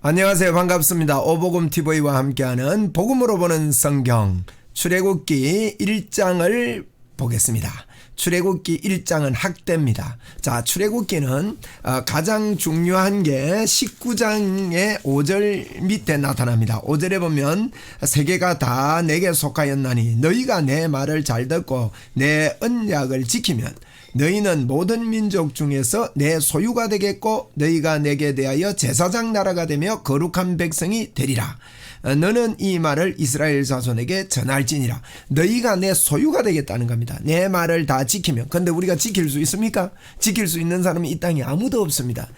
안녕하세요. 반갑습니다. 오복음TV와 함께하는 복음으로 보는 성경 출애굽기 1장을 보겠습니다. 출애굽기 1장은 학대입니다. 자, 출애굽기는 가장 중요한 게 19장의 5절 밑에 나타납니다. 5절에 보면 세계가 다 내게 속하였나니 너희가 내 말을 잘 듣고 내 언약을 지키면 너희는 모든 민족 중에서 내 소유가 되겠고 너희가 내게 대하여 제사장 나라가 되며 거룩한 백성이 되리라. 너는 이 말을 이스라엘 자손에게 전할지니라. 너희가 내 소유가 되겠다는 겁니다. 내 말을 다 지키면. 근데 우리가 지킬 수 있습니까? 지킬 수 있는 사람이 이 땅에 아무도 없습니다.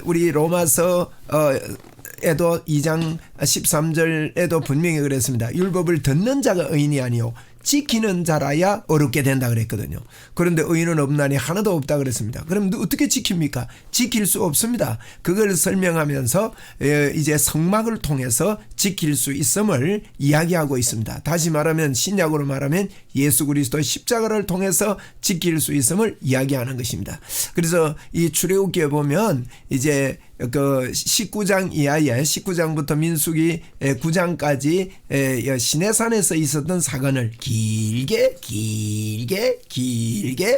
우리 로마서 에도 2장 13절에도 분명히 그랬습니다. 율법을 듣는 자가 의인이 아니요 지키는 자라야 어렵게 된다 그랬거든요. 그런데 의인은 없나니 하나도 없다 그랬습니다. 그럼 어떻게 지킵니까? 지킬 수 없습니다. 그걸 설명하면서 이제 성막을 통해서 지킬 수 있음을 이야기하고 있습니다. 다시 말하면 신약으로 말하면 예수 그리스도의 십자가를 통해서 지킬 수 있음을 이야기하는 것입니다. 그래서 이 출애굽기에 보면 이제 그 19장 이하에 19장부터 민수기 9장까지 시내산에서 있었던 사건을 길게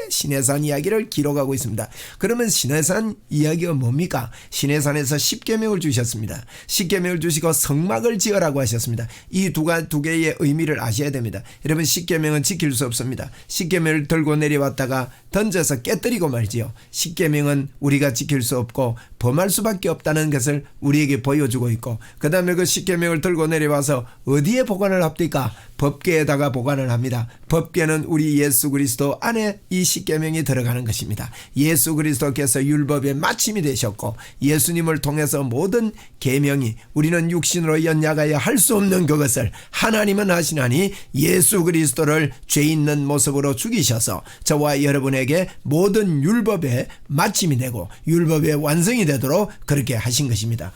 시내산 이야기를 기록하고 있습니다. 그러면 시내산 이야기가 뭡니까? 시내산에서 십계명을 주셨습니다. 십계명을 주시고 성막을 지으라고 하셨습니다. 이 두 개의 의미를 아셔야 됩니다. 여러분, 십계명은 지킬 수 없습니다. 십계명을 들고 내려왔다가 던져서 깨뜨리고 말지요. 십계명은 우리가 지킬 수 없고 범할 수밖에 없다는 것을 우리에게 보여주고 있고, 그 다음에 그 십계명을 들고 내려와서 어디에 보관을 합니까? 법궤에다가 보관을 합니다. 법궤는 우리 예수 그리스도 안에 이 십계명이 들어가는 것입니다. 예수 그리스도께서 율법의 마침이 되셨고 예수님을 통해서 모든 계명이 우리는 육신으로 연약하여 할 수 없는 그것을 하나님은 하시나니 예수 그리스도를 죄 있는 모습으로 죽이셔서 저와 여러분에게 모든 율법의 마침이 되고 율법의 완성이 되도록 그렇게 하신 것입니다.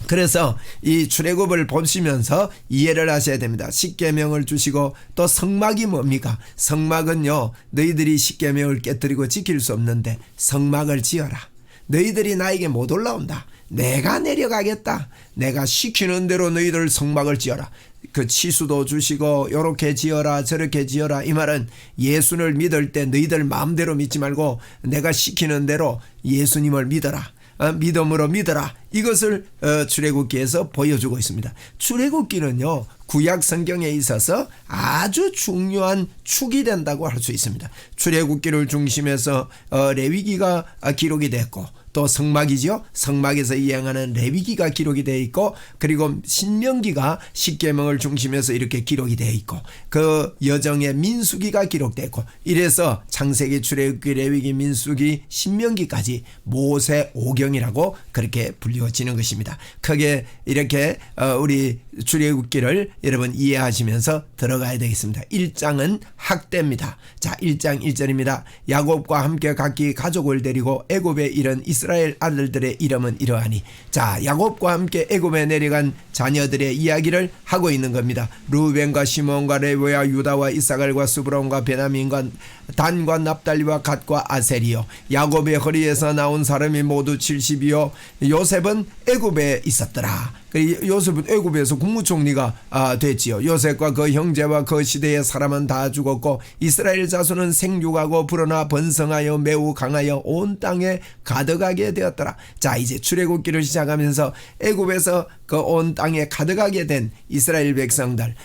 그래서 이 출애굽을 보시면서 이해를 하셔야 됩니다. 십계명을 주시고 또 성막이 뭡니까? 성막은요, 너희들이 십계명을 깨뜨리고 지킬 수 없는데 성막을 지어라. 너희들이 나에게 못 올라온다. 내가 내려가겠다. 내가 시키는 대로 너희들 성막을 지어라. 그 치수도 주시고 요렇게 지어라 저렇게 지어라. 이 말은 예수를 믿을 때 너희들 마음대로 믿지 말고 내가 시키는 대로 예수님을 믿어라. 믿음으로 믿어라. 이것을 출애굽기에서 보여주고 있습니다. 출애굽기는요, 구약 성경에 있어서 아주 중요한 축이 된다고 할 수 있습니다. 출애굽기를 중심해서 레위기가 기록이 됐고 또 성막이죠. 성막에서 이행하는 레위기가 기록이 되어 있고, 그리고 신명기가 십계명을 중심해서 이렇게 기록이 되어 있고, 그 여정의 민수기가 기록되고, 이래서 창세기, 출애굽기, 레위기, 민수기, 신명기까지 모세 오경이라고 그렇게 불리워지는 것입니다. 크게 이렇게 우리 출애굽기를 여러분 이해하시면서 들어가야 되겠습니다. 1장은 학대입니다. 자, 1장 1절입니다. 야곱과 함께 각기 가족을 데리고 애굽에 이른 이스라엘 아들들의 이름은 이러하니. 자, 야곱과 함께 애굽에 내려간 자녀들의 이야기를 하고 있는 겁니다. 루벤과 시몬과 레위와 유다와 이사갈과 스브론과 베냐민과 단과 납달리와 갓과 아셀이요. 야곱의 허리에서 나온 사람이 모두 70이요. 요셉은 애굽에 있었더라. 요셉은 애굽에서 국무총리가 됐지요. 요셉과 그 형제와 그 시대의 사람은 다 죽었고 이스라엘 자손은 생육하고 불어나 번성하여 매우 강하여 온 땅에 가득하게 되었더라. 자, 이제 출애굽기를 시작하면서 애굽에서 그 온 땅에 가득하게 된 이스라엘 백성들,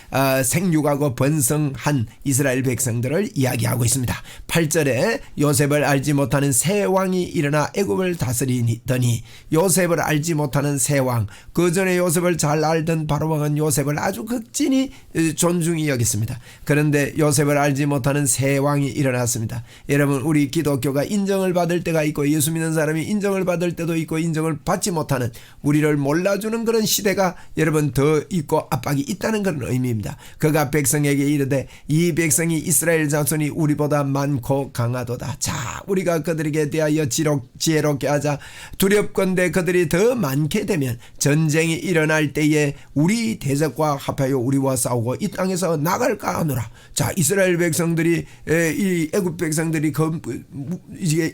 생육하고 번성한 이스라엘 백성들을 이야기하고 있습니다. 8절에 요셉을 알지 못하는 새 왕이 일어나 애굽을 다스리더니, 요셉을 알지 못하는 새 왕, 그 전에 요셉을 잘 알던 바로왕은 요셉을 아주 극진히 존중히 여겼습니다. 그런데 요셉을 알지 못하는 새 왕이 일어났습니다. 여러분, 우리 기독교가 인정을 받을 때가 있고 예수 믿는 사람이 인정을 받을 때도 있고 인정을 받지 못하는, 우리를 몰라주는 그런 시대가 여러분 더 있고 압박이 있다는 그런 의미입니다. 그가 백성에게 이르되 이 백성이 이스라엘 자손이 우리보다 많고 강하도다. 자, 우리가 그들에게 대하여 지혜롭게 하자. 두렵건대 그들이 더 많게 되면 전쟁이 일어날 때에 우리 대적과 합하여 우리와 싸우고 이 땅에서 나갈까 하노라. 자, 이스라엘 백성들이 이 애굽 백성들이 이제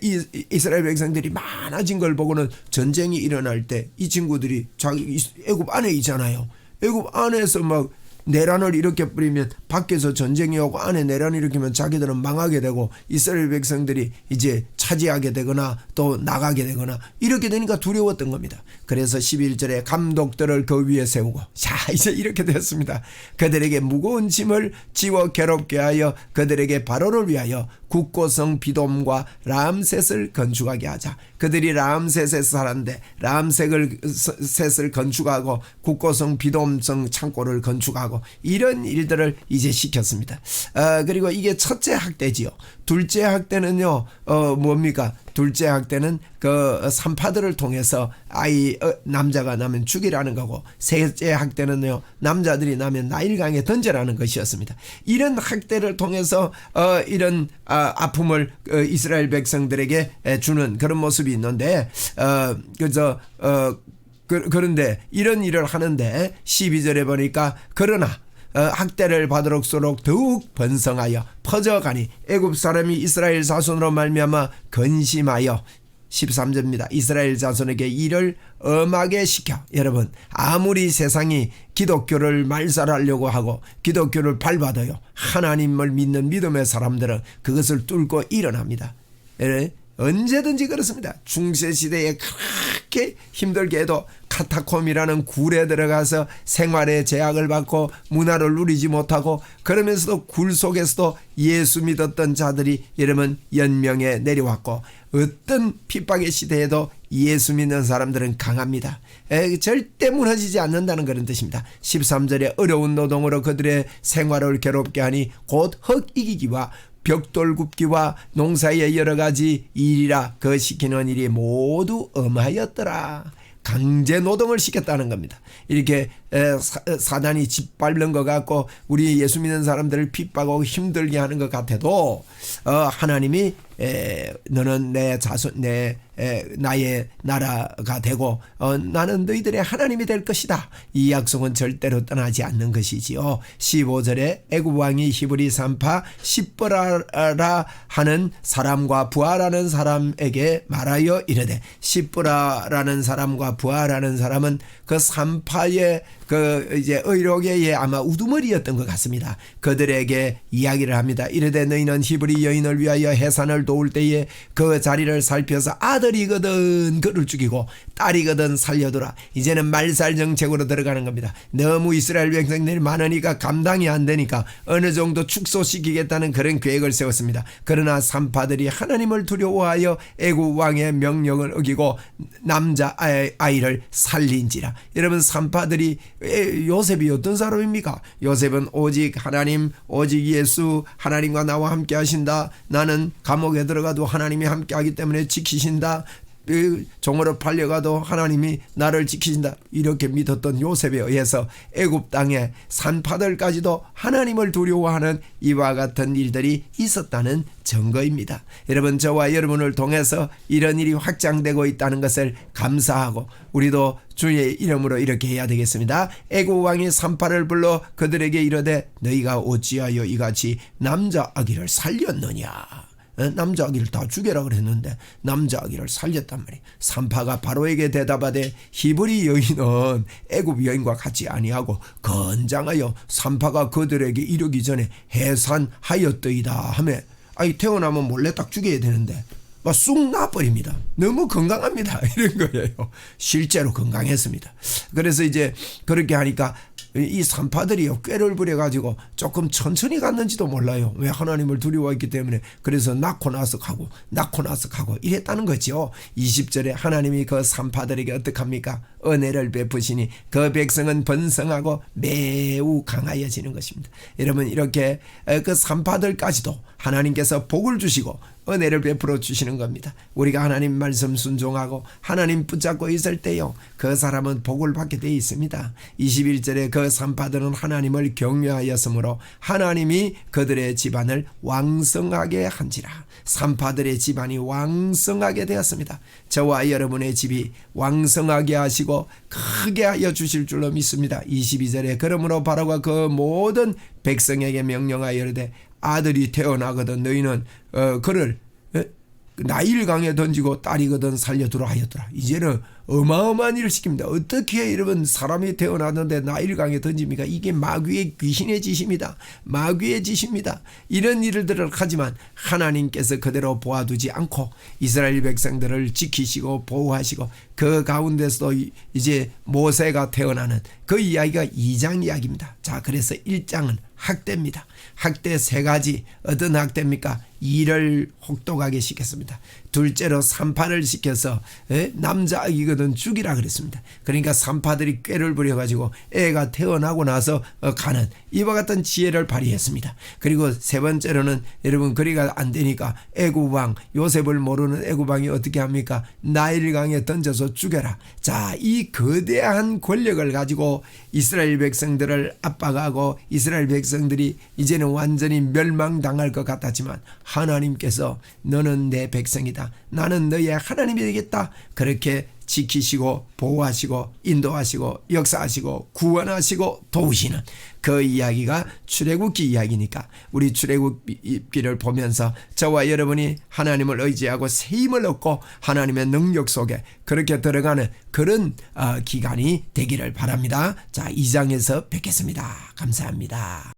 이스라엘 백성들이 많아진 걸 보고는 전쟁이 일어날 때 이 친구들이 자기 애굽 안에 있잖아요. 애굽 안에서 막 내란을 일으켜 뿌리면 밖에서 전쟁이 오고 안에 내란을 일으키면 자기들은 망하게 되고 이스라엘 백성들이 이제 차지하게 되거나 또 나가게 되거나 이렇게 되니까 두려웠던 겁니다. 그래서 11절에 감독들을 그 위에 세우고, 자, 이제 이렇게 되었습니다. 그들에게 무거운 짐을 지워 괴롭게 하여 그들에게 바로를 위하여 국고성 비돔과 람셋을 건축하게 하자. 그들이 람셋에서 살았는데 람셋을 건축하고 국고성 비돔성 창고를 건축하고 이런 일들을 이제 시켰습니다. 그리고 이게 첫째 학대지요. 둘째 학대는요, 뭡니까? 둘째 학대는 그 산파들을 통해서 남자가 나면 죽이라는 거고, 셋째 학대는요, 남자들이 나면 나일강에 던져라는 것이었습니다. 이런 학대를 통해서 이런 아픔을 이스라엘 백성들에게 주는 그런 모습이 있는데, 그런데 이런 일을 하는데 12절에 보니까 그러나 학대를 받을수록 더욱 번성하여 퍼져가니 애굽 사람이 이스라엘 자손으로 말미암아 근심하여, 13절입니다. 이스라엘 자손에게 이를 엄하게 시켜. 여러분, 아무리 세상이 기독교를 말살하려고 하고 기독교를 밟아도요, 하나님을 믿는 믿음의 사람들은 그것을 뚫고 일어납니다. 언제든지 그렇습니다. 중세시대에 그렇게 힘들게 해도 카타콤이라는 굴에 들어가서 생활의 제약을 받고 문화를 누리지 못하고 그러면서도 굴 속에서도 예수 믿었던 자들이 여러분 연명에 내려왔고, 어떤 핍박의 시대에도 예수 믿는 사람들은 강합니다. 절대 무너지지 않는다는 그런 뜻입니다. 13절에 어려운 노동으로 그들의 생활을 괴롭게 하니 곧 흙 이기기와 벽돌 굽기와 농사의 여러 가지 일이라 그 시키는 일이 모두 엄하였더라. 강제 노동을 시켰다는 겁니다. 이렇게 사단이 짓밟는 것 같고 우리 예수 믿는 사람들을 핍박하고 힘들게 하는 것 같아도 하나님이 너는 내 자손 나의 나라가 되고 나는 너희들의 하나님이 될 것이다. 이 약속은 절대로 떠나지 않는 것이지요. 15절에 애굽 왕이 히브리 산파 시브라라 하는 사람과 부하라는 사람에게 말하여 이르되, 시브라라는 사람과 부하라는 사람은 그 산파의 그 이제 의료계의 아마 우두머리였던 것 같습니다. 그들에게 이야기를 합니다. 이르되 너희는 히브리 여인을 위하여 해산을 도울 때에 그 자리를 살펴서 아들이거든 그를 죽이고 딸이거든 살려두라. 이제는 말살 정책으로 들어가는 겁니다. 너무 이스라엘 백성들이 많으니까 감당이 안 되니까 어느 정도 축소시키겠다는 그런 계획을 세웠습니다. 그러나 산파들이 하나님을 두려워하여 애굽 왕의 명령을 어기고 남자 아이를 살린지라. 여러분, 산파들이 요셉이 어떤 사람입니까? 요셉은 오직 하나님, 오직 예수, 하나님과 나와 함께 하신다. 나는 감옥에 들어가도 하나님이 함께 하기 때문에 지키신다. 종으로 팔려가도 하나님이 나를 지키신다. 이렇게 믿었던 요셉에 의해서 애굽 땅에 산파들까지도 하나님을 두려워하는 이와 같은 일들이 있었다는 증거입니다. 여러분, 저와 여러분을 통해서 이런 일이 확장되고 있다는 것을 감사하고 우리도 주의 이름으로 이렇게 해야 되겠습니다. 애굽 왕이 산파를 불러 그들에게 이르되 너희가 어찌하여 이같이 남자 아기를 살렸느냐. 남자 아기를 다 죽여라 그랬는데 남자 아기를 살렸단 말이에요. 산파가 바로에게 대답하되 히브리 여인은 애굽 여인과 같이 아니하고 건장하여 산파가 그들에게 이르기 전에 해산하였더이다 하며, 아니 태어나면 몰래 딱 죽여야 되는데 막 쑥 나버립니다. 너무 건강합니다. 이런 거예요. 실제로 건강했습니다. 그래서 이제 그렇게 하니까 이 산파들이요 꾀를 부려가지고 조금 천천히 갔는지도 몰라요. 왜? 하나님을 두려워했기 때문에. 그래서 낳고 나서 가고 이랬다는 거죠. 20절에 하나님이 그 산파들에게 어떻게 합니까? 은혜를 베푸시니 그 백성은 번성하고 매우 강하여지는 것입니다. 여러분, 이렇게 그 산파들까지도 하나님께서 복을 주시고 은혜를 베풀어 주시는 겁니다. 우리가 하나님 말씀 순종하고 하나님 붙잡고 있을 때요 그 사람은 복을 받게 되어 있습니다. 21절에 그 산파들은 하나님을 경외하였으므로 하나님이 그들의 집안을 왕성하게 한지라. 산파들의 집안이 왕성하게 되었습니다. 저와 여러분의 집이 왕성하게 하시고 주시고 크게 하여 주실 줄로 믿습니다. 22절에 그러므로 바로가 그 모든 백성에게 명령하여 이르되 아들이 태어나거든 너희는 그를 나일강에 던지고 딸이거든 살려두라 하였더라. 이제는 어마어마한 일을 시킵니다. 어떻게 여러분 사람이 태어나는데 나일강에 던집니까? 이게 마귀의 귀신의 짓입니다. 마귀의 짓입니다. 이런 일들을 하지만 하나님께서 그대로 보아두지 않고 이스라엘 백성들을 지키시고 보호하시고 그 가운데서도 이제 모세가 태어나는 그 이야기가 2장 이야기입니다. 자, 그래서 1장은 학대입니다. 학대 3가지. 어떤 학대입니까? 이를 혹독하게 시켰습니다. 둘째로 산파를 시켜서 남자아기거든 죽이라 그랬습니다. 그러니까 산파들이 꾀를 부려가지고 애가 태어나고 나서 가는 이와 같은 지혜를 발휘했습니다. 그리고 3번째로는 여러분 그리가 안 되니까 애구방, 요셉을 모르는 애구방이 어떻게 합니까? 나일강에 던져서 죽여라. 자, 이 거대한 권력을 가지고 이스라엘 백성들을 압박하고 이스라엘 백성들이 이제는 완전히 멸망당할 것 같았지만 하나님께서 너는 내 백성이다. 나는 너의 하나님이 되겠다. 그렇게 지키시고 보호하시고 인도하시고 역사하시고 구원하시고 도우시는 그 이야기가 출애굽기 이야기니까 우리 출애굽기를 보면서 저와 여러분이 하나님을 의지하고 새 힘을 얻고 하나님의 능력 속에 그렇게 들어가는 그런 기간이 되기를 바랍니다. 자, 2장에서 뵙겠습니다. 감사합니다.